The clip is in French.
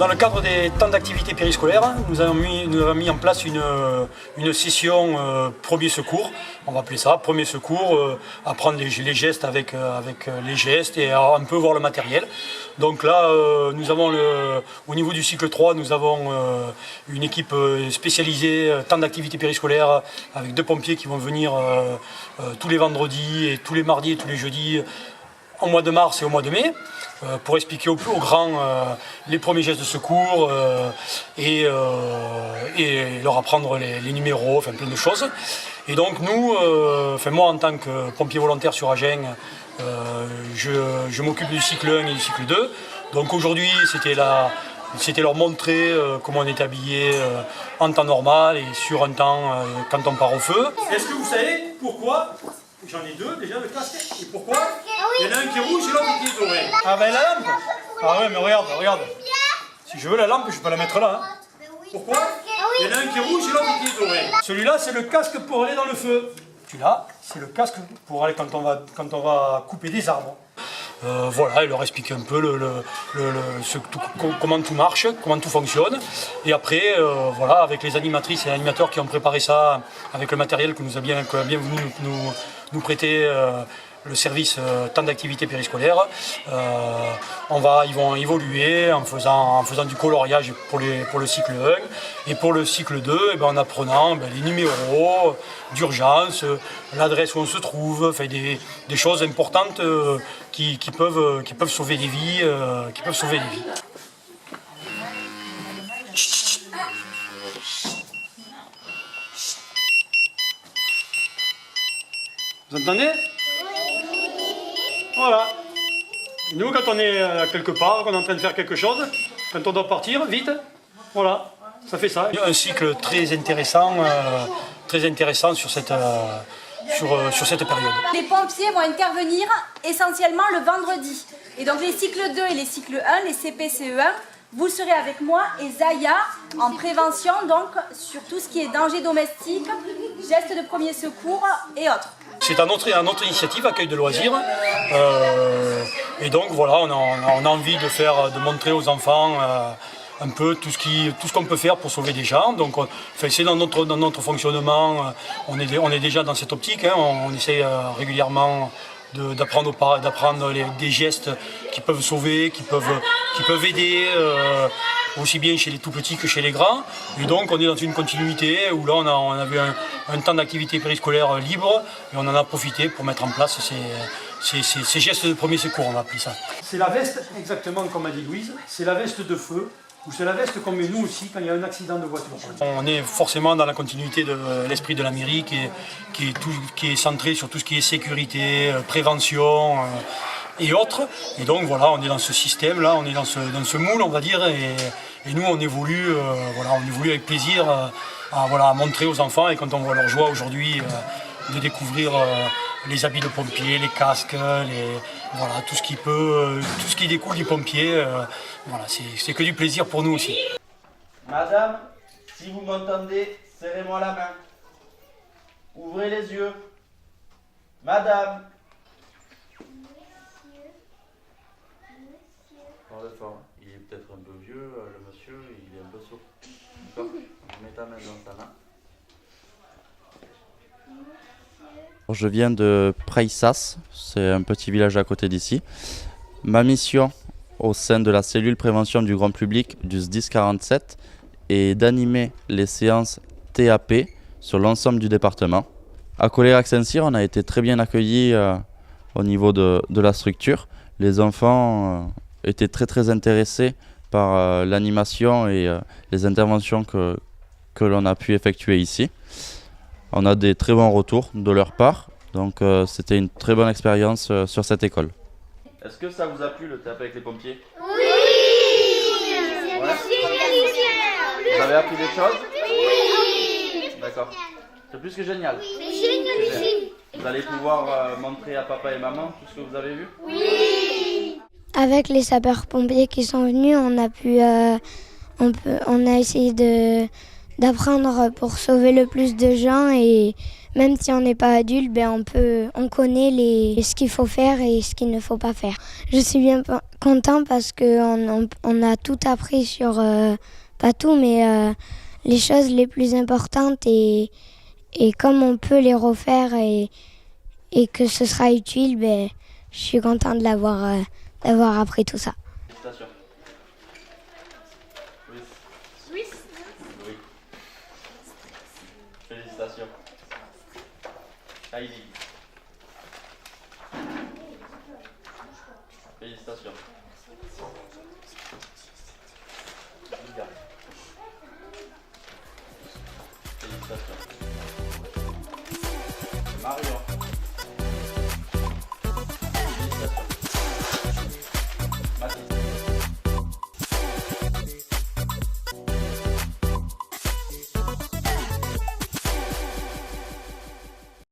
dans le cadre des temps d'activité périscolaire, nous avons mis en place une session premier secours, on va appeler ça, premier secours, apprendre les gestes avec les gestes et un peu voir le matériel. Donc là, nous avons au niveau du cycle 3, nous avons une équipe spécialisée temps d'activité périscolaire avec 2 pompiers qui vont venir tous les vendredis et tous les mardis et tous les jeudis au mois de mars et au mois de mai pour expliquer aux grands les premiers gestes de secours et leur apprendre les numéros, enfin plein de choses. Et donc nous, moi en tant que pompier volontaire sur Agen, je m'occupe du cycle 1 et du cycle 2. Donc aujourd'hui c'était leur montrer comment on est habillé en temps normal et sur un temps quand on part au feu. Est-ce que vous savez pourquoi? J'en ai 2 déjà de casque. Et pourquoi? Il y en a un qui est rouge et l'autre qui est doré. Ah ben la lampe. Ah ouais mais regarde. Si je veux la lampe, je peux la mettre là. Hein. Pourquoi? Il y en a un qui est rouge et l'autre qui est doré. Celui-là c'est le casque pour aller dans le feu. Celui-là c'est le casque pour aller quand on va couper des arbres. Voilà, il leur explique un peu comment tout marche, comment tout fonctionne. Et après, voilà, avec les animatrices et animateurs qui ont préparé ça, avec le matériel que nous a bien voulu nous prêter le service temps d'activité périscolaire, ils vont évoluer en faisant du coloriage pour le cycle 1 et pour le cycle 2 en apprenant les numéros d'urgence, l'adresse où on se trouve, enfin, des choses importantes qui peuvent sauver des vies. Vous entendez? Voilà. Nous, quand on est quelque part, qu'on est en train de faire quelque chose, quand on doit partir, vite, voilà, ça fait ça. Un cycle très intéressant sur cette période. Les pompiers vont intervenir essentiellement le vendredi. Et donc les cycles 2 et les cycles 1, les CPCE1, vous serez avec moi et Zaya en prévention donc sur tout ce qui est danger domestique, gestes de premier secours et autres. C'est à notre initiative, accueil de loisirs. Et donc voilà, on a envie de montrer aux enfants un peu tout ce qu'on peut faire pour sauver des gens. Donc c'est dans notre fonctionnement, on est déjà dans cette optique. Hein, on essaie régulièrement d'apprendre des gestes qui peuvent sauver, qui peuvent aider, aussi bien chez les tout petits que chez les grands. Et donc on est dans une continuité où là on avait un temps d'activité périscolaire libre et on en a profité pour mettre en place ces gestes de premier secours, on va appeler ça. C'est la veste, exactement comme a dit Louise, c'est la veste de feu. Ou c'est la veste qu'on met nous aussi quand il y a un accident de voiture. On est forcément dans la continuité de l'esprit de la mairie qui est centré sur tout ce qui est sécurité, prévention et autres. Et donc voilà, on est dans ce système-là, on est dans ce moule, on va dire, et nous on évolue avec plaisir à montrer aux enfants, et quand on voit leur joie aujourd'hui de découvrir les habits de pompiers, les casques, tout ce qui découle du pompier, c'est que du plaisir pour nous aussi. Madame, si vous m'entendez, serrez-moi la main. Ouvrez les yeux. Madame. Parle fort. Il est peut-être un peu vieux, le monsieur, il est un peu sourd. D'accord? Mets ta main dans ta main. Je viens de Praissas, c'est un petit village à côté d'ici. Ma mission au sein de la cellule prévention du grand public du SDIS 47 est d'animer les séances TAP sur l'ensemble du département. À Colérac-Saint-Cyr, on a été très bien accueillis au niveau de la structure. Les enfants étaient très intéressés par l'animation et les interventions que l'on a pu effectuer ici. On a des très bons retours de leur part, donc c'était une très bonne expérience sur cette école. Est-ce que ça vous a plu le TAP avec les pompiers? Oui. Ouais. Vous avez appris des choses? Oui. D'accord. C'est plus que génial. Génial. Vous allez pouvoir montrer à papa et maman tout ce que vous avez vu? Oui. Avec les sapeurs-pompiers qui sont venus, on a essayé d'apprendre pour sauver le plus de gens, et même si on n'est pas adulte, on connaît ce qu'il faut faire et ce qu'il ne faut pas faire. Je suis bien content parce qu'on a tout appris sur, pas tout, mais les choses les plus importantes et comme on peut les refaire et que ce sera utile, je suis contente d'avoir appris tout ça. Félicitations. Suisse. Oui. Félicitations. Heidi. Félicitations. Liga. Félicitations. Marion.